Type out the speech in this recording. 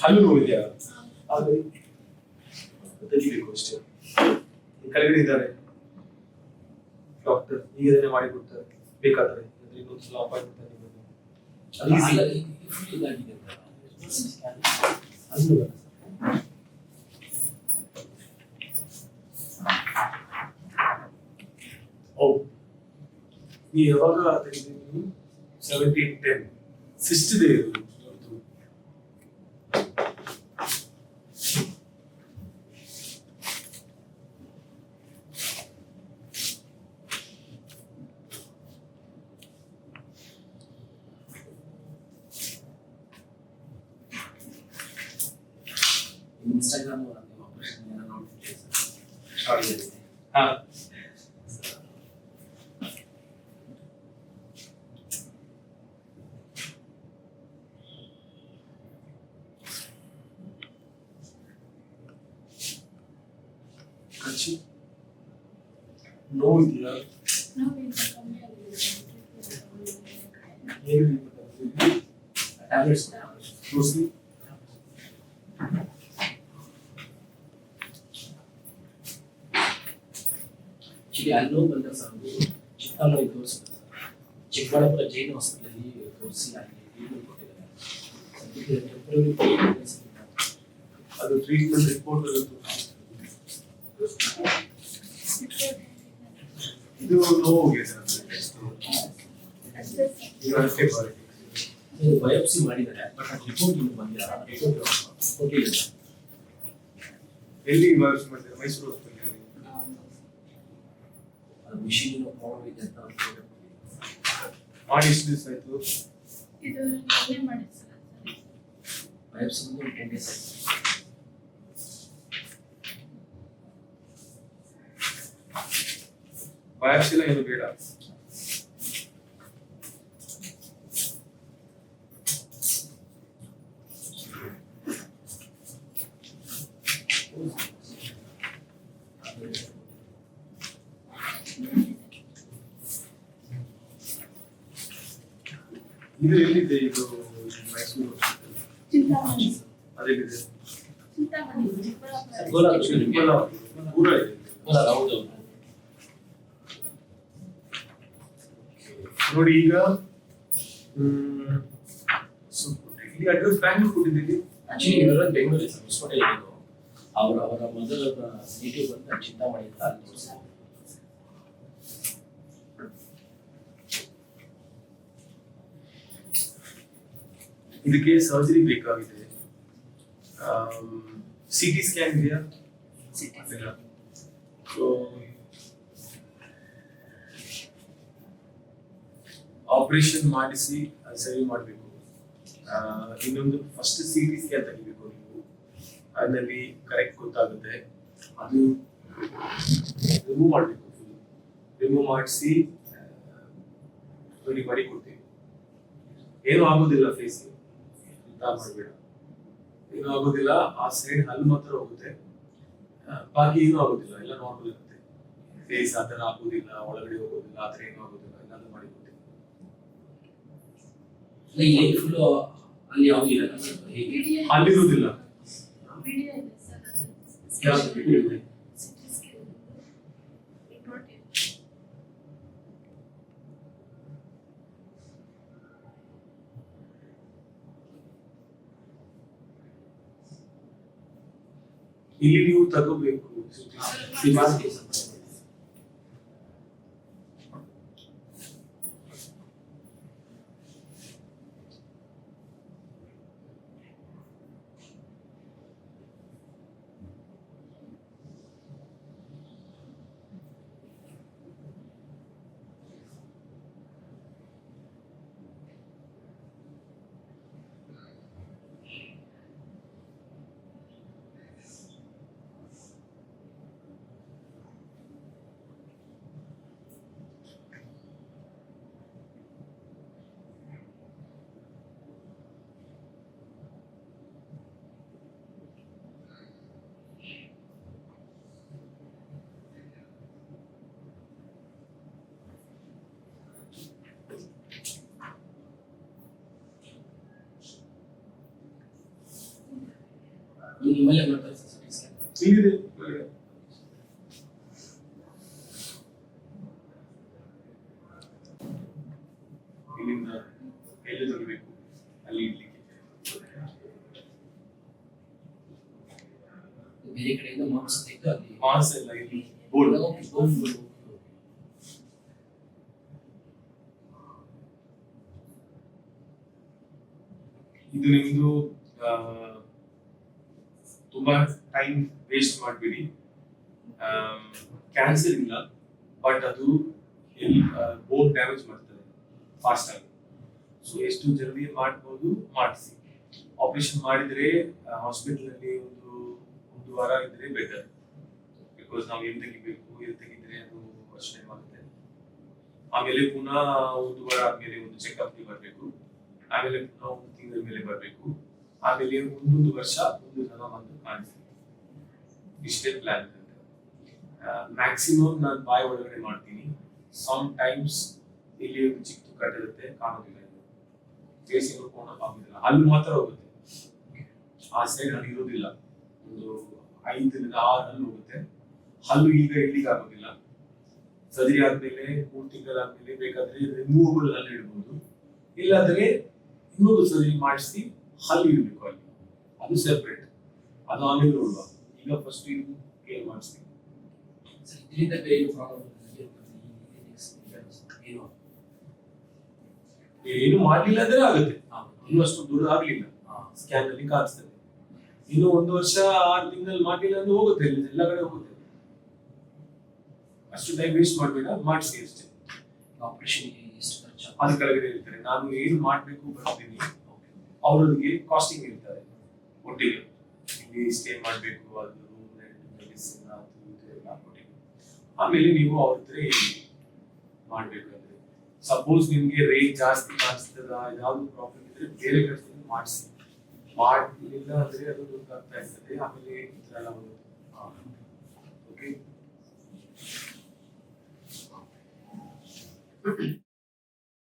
ಹಲ್ಲು ನೋವಿದೆಯಾ? ಆದರೆ ತೆಗಿಬೇಕು ಅಷ್ಟೇ. ಕೆಳಗಡೆ ಇದ್ದಾರೆ ಡಾಕ್ಟರ್, ಈಗ ಇದನ್ನೇ ಮಾಡಿ ಕೊಡ್ತಾರೆ. ಬೇಕಾದ್ರೆ ಇನ್ನೊಂದು ಸಲ ಅಪಾಯಿಂಟ್ಮೆಂಟ್ ನೀವು ಯಾವಾಗ ತೆಗೆದಿದ್ದೀವಿ? 1710 ಸಿಸ್ಟ್ ಇದೆ ಇದು. ಇನ್ಸ್ಟಾಗ್ರಾಮ್ ಆಪರೇಷನ್ ಏನೋ ನೋಡ್ತಿದ್ದೆ ಸರ್. ಹಾ, ಕಚ್ಚಿ ನೋವಿದೆಯಾ? ಏನು ಟ್ಯಾಬ್ಲೆಟ್ಸ್ ತೋರಿಸಿ. ಅಲ್ಲೂ ಬಂದ ಸರ್ ಚಿಕ್ಕಮಗಳೂರು ತೋರಿಸಿದ್ರು ಸರ್. ಚಿಕ್ಕಬಳ್ಳಾಪುರ ಜೈನ್ ಹಾಸ್ಪಿಟಲಲ್ಲಿ ತೋರಿಸಿ ಅಲ್ಲಿ ಟ್ರೀಟ್ಮೆಂಟ್ ಕೊಟ್ಟಿದ್ದಾರೆ. ಅದು ಟ್ರೀಟ್ಮೆಂಟ್ ರಿಪೋರ್ಟ್ ಇದು ನೋವಿಗೆ ಬಯೋಪ್ಸಿ ಮಾಡಿದ್ದಾರೆ, ಬಟ್ ರಿಪೋರ್ಟ್ ಇನ್ನು ಬಂದಿಲ್ಲ. ರಿಪೋರ್ಟ್ ಕೊಟ್ಟಿಲ್ಲ. ಎಲ್ಲಿ ಬಯೋಪ್ಸಿ ಮಾಡಿದ್ದಾರೆ? ಮೈಸೂರು ಹಾಸ್ಪಿಟಲ್. ಅದು ಮಿಷಿನ್ ಪ್ರಾಬ್ಲಮ್ ಇದೆ ಅಂತ ಮಾಡಿ ಎಷ್ಟು ದಿವಸ ಆಯ್ತು? ಇದು ನಿನ್ನೆ ಮಾಡಿದ್ದು ಸರ್. ಬಯೋಪ್ಸಿ ಬಂದು 10 days ಆಯ್ತು. ಬಯೋಪ್ಸಿ ಎಲ್ಲ ಏನು ಬೇಡ. ಇದು ಎಲ್ಲಿದೆ? ಇದು ಮೈಸೂರು ಚಿಂತಾಮಣಿ. ಅದೆಲ್ಲಿದೆ? ಚಿಂತಾಮಣಿ ಚಿಕ್ಕಬಳ್ಳಾಪುರ. ಪೂರ ಇದೆ. ಹೌದು. ನೋಡಿ ಈಗ ಇಲ್ಲಿ ಅಡ್ರೆಸ್ ಬ್ಯಾಂಗ್ಳೂರ್ ಕೊಟ್ಟಿದ್ದೀವಿ. ಆಕ್ಚುಲಿ ಇರೋದು ಬೆಂಗಳೂರು ಸರ್, ಹೊಸಕೋಟೆ ಇರೋದು. ಅವರ ಮೊದಲ ನೇಟಿವ್ ಬಂದು ಚಿಂತಾಮಣಿ ಅಂತ ಅಲ್ಲಿ ತೋರಿಸಿದ್ರು. ಇದಕ್ಕೆ ಸರ್ಜರಿ ಬೇಕಾಗಿದೆ. ಸಿಟಿ ಸ್ಕ್ಯಾನ್ ಇದೆಯಾ? ಸೊ ಆಪರೇಷನ್ ಮಾಡಿಸಿ ಸರಿ ಮಾಡಬೇಕು. ಇನ್ನೊಂದು ಫಸ್ಟ್ ಸಿಟಿ ಸ್ಕ್ಯಾನ್ ತೆಗಿಬೇಕು ನೀವು, ಅದರಲ್ಲಿ ಕರೆಕ್ಟ್ ಗೊತ್ತಾಗುತ್ತೆ. ಅದು ರಿಮೂವ್ ಮಾಡಬೇಕು. ರಿಮೂವ್ ಮಾಡಿಸಿ ರೆಡಿ ಮಾಡಿ ಕೊಡ್ತೀವಿ. ಏನೂ ಆಗೋದಿಲ್ಲ ಫೇಸ್ಗೆ, ಮಾಡಬೇಡ. ಏನೂ ಆಗೋದಿಲ್ಲ. ಆ ಸೈಡ್ ಹಲ್ಲು ಮಾತ್ರ ಹೋಗುತ್ತೆ, ಬಾಕಿ ಏನೂ ಆಗೋದಿಲ್ಲ, ಎಲ್ಲ ನಾರ್ಮಲ್ ಇರುತ್ತೆ. ಫೇಸ್ ಆ ಥರ ಆಗೋದಿಲ್ಲ, ಒಳಗಡೆ ಹೋಗೋದಿಲ್ಲ, ಆ ಥರ ಏನೂ ಆಗೋದಿಲ್ಲ. ಎಲ್ಲ ಮಾಡಿ ಕೊಡ್ತೀವಿ. ಫುಲ್ ಅಲ್ಲಿ ಯಾವುದು ಇಲ್ಲ ಅಲ್ಲಿರುವುದಿಲ್ಲ. ವಿಡಿಯೋ ಇದೆ ಸರ್. ಯಾವ್ದು video ಇದೆ? ಸಿಟಿ ಸ್ಕ್ಯಾನ್ ರಿಪೋರ್ಟ್ ಇದೆ. ಇಲ್ಲಿ ನೀವು ತಗೋಬೇಕು. ನಿಮ್ಮಲ್ಲೇ ಮಾಡ್ತಾರೆ ಸರ್ ಸಿಟಿ ಸ್ಕ್ಯಾನ್? ಇಲ್ಲಿದೆ ಒಳಗಡೆ. ಇಲ್ಲಿಂದ ಎಲ್ಲಿ ತೆಗಿಬೇಕು ಅಲ್ಲಿ ಇಡ್ಲಿಕ್ಕೆ. ಬೇರೆ ಕಡೆಯಿಂದ ಮಾಂಸ ತೆಗೆದು ಅಲ್ಲಿ ಮಾಂಸ ಎಲ್ಲ ಇಲ್ಲಿ ಬೋರ್ಡ್. ಬೋನ್ಗಳು. ಇದು ನಿಮ್ದು ತುಂಬಾ ಟೈಮ್ ವೇಸ್ಟ್ ಮಾಡಬೇಡಿ. ಕ್ಯಾನ್ಸರ್ ಇಲ್ಲ, ಬಟ್ ಅದು ಬೋನ್ ಡ್ಯಾಮೇಜ್ ಮಾಡ್ತದೆ ಫಾಸ್ಟ್ ಆಗಿ. ಸೊ ಎಷ್ಟು ಜಲ್ದಿ ಮಾಡ್ಬೋದು ಮಾಡಿಸಿ. ಆಪರೇಷನ್ ಮಾಡಿದ್ರೆ ಹಾಸ್ಪಿಟಲ್ ಅಲ್ಲಿ ಒಂದು ವಾರ ಇದ್ರೆ ಬೆಟರ್. ಬಿಕಾಸ್ ನಾವು ಎಲ್ಲಿ ತೆಗಿಬೇಕು, ಎಲ್ಲಿ ತೆಗಿದ್ರೆ ಅದು ವರ್ಷ ಟೈಮ್ ಆಗುತ್ತೆ. ಆಮೇಲೆ ಪುನಃ ಒಂದು ವಾರ ಆದ್ಮೇಲೆ ಒಂದು ಚೆಕ್ಅಪ್ ಬರಬೇಕು. ಆಮೇಲೆ ಪುನಃ ಒಂದು ತಿಂಗಳ ಮೇಲೆ ಬರಬೇಕು. ಆಮೇಲೆ ಒಂದೊಂದು ವರ್ಷ ಒಂದು ಜನ ಬಂದು ಕಾಣಿಸ್ತೀವಿ. ಇಷ್ಟೇ ಪ್ಲಾನ್ ಇರುತ್ತೆ. ಮ್ಯಾಕ್ಸಿಮಮ್ ನಾನು ಬಾಯಿ ಒಳಗಡೆ ಮಾಡ್ತೀನಿ. ಸಮ್ ಟೈಮ್ಸ್ ಇಲ್ಲಿ ಒಂದು ಚಿಕ್ಕ ಕಟ್ಟಿರುತ್ತೆ, ಕಾಣೋದಿಲ್ಲ. ಫೇಸ್ ನೋಡ್ಕೊಂಡು ಆಗೋದಿಲ್ಲ, ಹಲ್ಲು ಮಾತ್ರ ಹೋಗುತ್ತೆ. ಆ ಸೈಡ್ ಹಲ್ಲು ಇರೋದಿಲ್ಲ. ಒಂದು 5 ರಿಂದ 6 ಹಲ್ಲು ಹೋಗುತ್ತೆ. ಹಲ್ಲು ಈಗ ಇಡ್ಲಿಕ್ಕೆ ಆಗೋದಿಲ್ಲ. ಸರ್ಜರಿ ಆದ್ಮೇಲೆ 3 ತಿಂಗಳಾದ್ಮೇಲೆ ಬೇಕಾದ್ರೆ ರಿಮೂವಬಲ್ ಹಲ್ಲು ಇಡ್ಬೋದು. ಇಲ್ಲಾಂದ್ರೆ ಇನ್ನೊಂದು ಸರ್ಜರಿ ಮಾಡಿಸಿ ಹಲ್ಲು ಇಡಬೇಕು ಅಲ್ಲಿ, ಅದು ಸೆಪರೇಟ್. ಅದು ಆಮೇಲೆ ನೋಡುವ. ಈಗ ಫಸ್ಟ್ ಇದು ಕ್ಲಿಯರ್ ಮಾಡಿಸ್ತೀವಿ. ಸರ್ ಇದರಿಂದ ಬೇರೆ ಪ್ರಾಬ್ಲಮ್ ಏನು ಮಾಡ್ಲಿಲ್ಲ ಅಂದ್ರೆ ಆಗುತ್ತೆ. ಇನ್ನೂ ಅಷ್ಟು ದೂರ ಆಗ್ಲಿಲ್ಲ, ಸ್ಕ್ಯಾನ್ ಅಲ್ಲಿ ಕಾಣಿಸ್ತದೆ. ಇನ್ನು 1 ವರ್ಷ 6 ತಿಂಗಳು ಮಾಡ್ಲಿಲ್ಲ ಅಂದ್ರೆ ಹೋಗುತ್ತೆ, ಎಲ್ಲ ಕಡೆ ಹೋಗುತ್ತೆ. ಅಷ್ಟು ಟೈಮ್ ವೇಸ್ಟ್ ಮಾಡಬೇಡ, ಮಾಡಿಸಿ ಅಷ್ಟೇ. ಆಪರೇಷನ್ ಎಷ್ಟು ಖರ್ಚು? ಅದ್ರ ಕೆಳಗಡೆ ಇರ್ತಾರೆ. ನಾನು ಏನು ಮಾಡ್ಬೇಕು ಬರ್ತೀನಿ, ಅವರಿಗೆ ಕಾಸ್ಟಿಂಗ್ ಇರ್ತಾರೆ ಒಟ್ಟಿಗೆ. ಇಲ್ಲಿ ಸ್ಟೇ ಮಾಡ್ಬೇಕು, ಅದು ರೂಮ್ ರೆಂಟ್, ಮೆಡಿಸಿನ್, ಅದು ಇದು ಎಲ್ಲ ಒಟ್ಟಿಗೆ. ಆಮೇಲೆ ನೀವು ಅವ್ರ ಹತ್ರ ಹೇಳಿ ಮಾಡ್ಬೇಕಂದ್ರೆ. ಸಪೋಸ್ ನಿಮ್ಗೆ ರೇಟ್ ಜಾಸ್ತಿ ಕಾಣಿಸ್ತದ, ಯಾವ್ದು ಪ್ರಾಬ್ಲಮ್ ಇದ್ರೆ ಬೇರೆ ಕಡೆ ಮಾಡಿಸಿ. ಮಾಡಲಿಲ್ಲ ಅಂದ್ರೆ ಅದು ಗೊತ್ತಾಗ್ತಾ ಇರ್ತದೆ. ಆಮೇಲೆ ಈ ತರ ಎಲ್ಲ ಬರುತ್ತೆ. ಓಕೆ.